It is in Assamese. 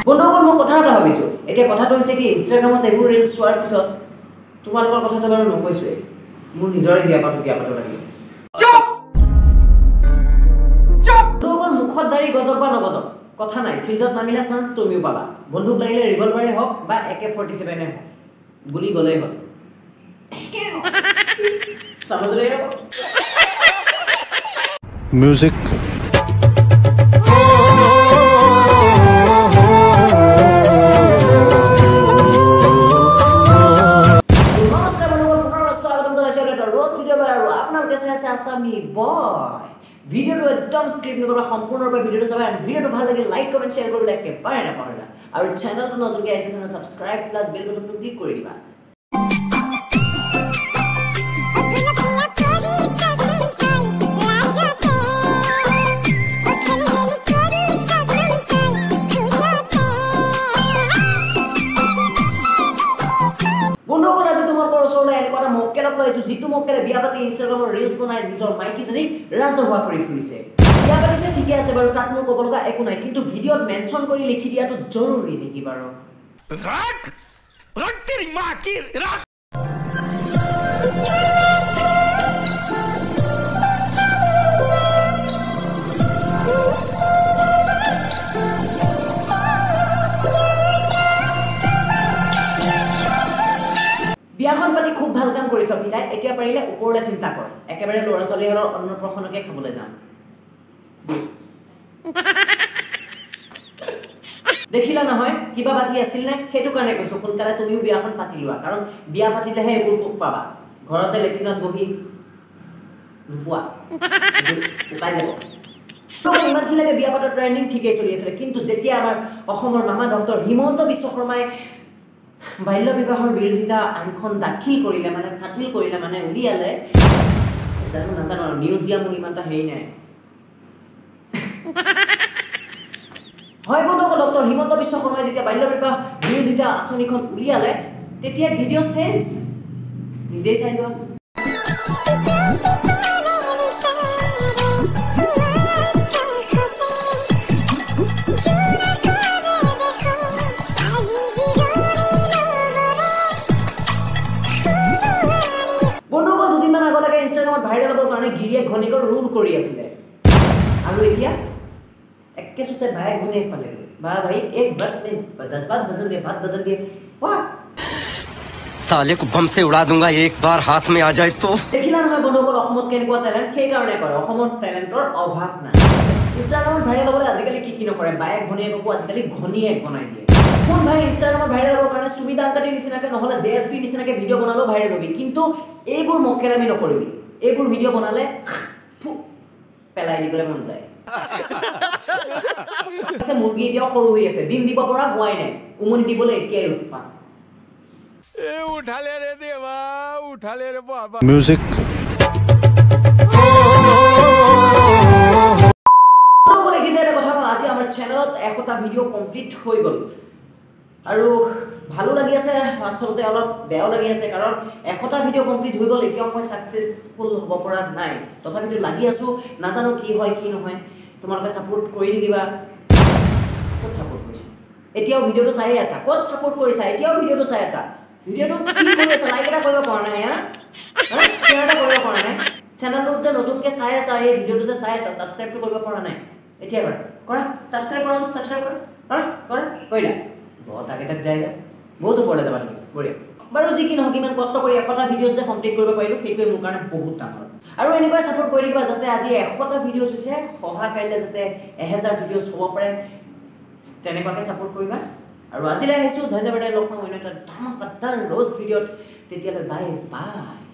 বন্ধুসকল মই কথা এটা ভাবিছো এতিয়া কথাটো হৈছে কি ইনষ্টাগ্ৰামত এইবোৰ ৰিলছ চোৱাৰ পিছত তোমালোকৰ কথাটো বাৰু নকৈছোৱে মোৰ নিজৰে বিয়া পাতো লাগিছে চুপ চুপ বন্ধুসকল মুখত দাড়ি গজব বা নগজব কথা নাই ফিল্ডত নামিলা চান্স তুমিও পাবা বন্ধুক লাগিলে ৰিভলভাৰে হওক বা AK-47 হওক গুলি গলেই হ'ল समझ रहे हो म्यूजिक ভিডিওটো একদম স্ক্ৰিপ্ট নকৰা সম্পূৰ্ণৰূপে ভিডিওটো চাবা আৰু ভিডিওটো ভাল লাগে লাইক কমেন্ট শেয়াৰ কৰিব একেবাৰে নাপাহৰিবা আৰু চেনেলটো নতুনকৈ আহিছে তেনে সাবস্ক্ৰাইব প্লাস বেল বাটনটো ক্লিক কৰি দিবা বন্ধুসকল আজি তোমালোকৰ ওচৰলৈ এনেকুৱা এটা মক্কেলক লৈছো যিটো মক্কেলে বিয়া পাতি ইনষ্টাগ্ৰামৰ ৰিলছ বনাই নিজৰ মাইকীজনীক ৰাজহুৱা কৰি ফুৰিছে বিয়া পাতিছে ঠিকে আছে বাৰু তাত মোৰ ক'ব লগা একো নাই কিন্তু ভিডিঅ'ত মেনশ্যন কৰি লিখি দিয়াটো জৰুৰী নেকি বাৰু ৰাখ তেৰি মা কি ৰাখ বিয়াখন পাতি খুব ভাল কাম কৰিছ পিতাই এতিয়া পাৰিলে ওপৰলৈ চিন্তা কৰ একেবাৰে ল'ৰা ছোৱালীহঁতৰ অন্নপ্ৰসনকে খাবলৈ যাম দেখিলা নহয় কিবা বাকি আছিল নে সেইটো কাৰণে কৈছো সোনকালে তুমিও বিয়াখন পাতি লোৱা কাৰণ বিয়া পাতিলেহে এইবোৰ সুখ পাবা ঘৰতে লেট্ৰিনত বহি নোপোৱা উপায় যাব ইমানখিনিলৈকে বিয়া পাতৰ ট্ৰেণ্ডিং ঠিকেই চলি আছিলে কিন্তু যেতিয়া আমাৰ অসমৰ মামা ডক্টৰ হিমন্ত বিশ্ব শৰ্মাই বাল্য বিবাহৰ বিৰোধিতা আইনখন দাখিল কৰিলে মানে উলিয়ালে নাজানো নিউজ দিয়া মোৰ ইমানটা হেৰি নাই হয় বন্ধুসকল ডক্টৰ হিমন্ত বিশ্ব শৰ্মাই যেতিয়া বাল্য বিবাহ বিৰোধিতা আঁচনিখন উলিয়ালে তেতিয়া ভিডিঅ' চেঞ্জ নিজেই চাই লোৱা ভাইৰাল হ'বৰ কাৰণে গিৰিয়ে ঘনীকৰ ৰুল কৰি আছিলে আৰু এতিয়া একেচুতে ভাই ঘনীক পালে বা ভাই এক বাত মে জজ্বাত বদল দিয়ে बात बदल दिए वाह साले को बम से उड़ा दूंगा एक बार हाथ में आ जाए तो দেখিলা নহয় বন্ধুসকল অসমত কেনেকুৱা টেলেণ্ট সেই কাৰণে কয় অসমত টেলেণ্টৰ অভাৱ নাই ইনষ্টাগ্ৰামত ভাইৰেল হ'বলৈ আজিকালি কি নকৰে বায়েক ঘনীয়েককো আজিকালি ঘনীয়েক বনাই দিয়ে কোন ভাই ইনষ্টাগ্ৰামত ভাইৰেল হ'বৰ কাৰণে সুবিধা আংকাটি নিচিনাকে নহ'লে জেএছবি নিচিনাকে ভিডিঅ' বনালেও ভাইৰেল হ'বি কিন্তু এইবোৰ মক্কেলামি নকৰিবি এইবোৰ ভিডিঅ' বনালে পেলাই দিবলৈ মন যায় আছে মুৰ্গী এতিয়াও সৰু হৈ আছে ডিম দিব পৰা হোৱাই নাই উমনি দিবলৈ এতিয়াই উৎপাত उठा ले रे देवा उठा ले रे बाबा म्यूजिक আজি আমাৰ চেনেলত 100টা ভিডিঅ' কমপ্লিট হৈ গ'ল আৰু ভালো লাগি আছে আসলতে অলপ বেয়াও লাগি আছে কাৰণ 100টা ভিডিঅ' কমপ্লিট হৈ গ'ল এতিয়াও মই সাকসেসফুল হ'ব পৰা নাই তথাপিতো লাগি আছো নাজানো কি হয় কি নহয় তোমালোকে সাপোৰ্ট কৰি থাকিবা ক'ত সাপোৰ্ট কৰিছা এতিয়াও ভিডিঅ'টো চাই আছা ক'ত সাপোৰ্ট কৰিছা এতিয়াও ভিডিঅ'টো চাই আছা ভিডিঅ'টো কি কৰি আছা লাইক এটা কৰিব পৰা নাই শ্বেয়াৰ এটা কৰিব পৰা নাই চেনেলটোত যে নতুনকৈ চাই আছা এই ভিডিঅ'টো যে চাই আছা ছাবস্ক্ৰাইবটো কৰিব পৰা নাই এতিয়া কৰা ছাবস্ক্ৰাইব কৰাচোন ছাবস্ক্ৰাইব কৰা কৰিলা বহুত আগে তক যায়গা বহুত ওপৰলৈ যাবা তুমি বঢ়িয়া বাৰু যি কি নহওক ইমান কষ্ট কৰি 100টা ভিডিঅ' যে কমপ্লিট কৰিব পাৰিলোঁ সেইটোৱে মোৰ কাৰণে বহুত ডাঙৰ আৰু এনেকৈ ছাপোৰ্ট কৰি থাকিবা যাতে আজি 100টা ভিডিঅ'ছ হৈছে অহা কাইলৈ যাতে 1000 ভিডিঅ'ছ হ'ব পাৰে তেনেকুৱাকৈ ছাপোৰ্ট কৰিবা আৰু আজিলৈ আহিছোঁ ধন্যবাদ লগ পাম অন্য এটা ডাঙৰ ৰ'জ ভিডিঅ'ত তেতিয়ালৈ বাই বাই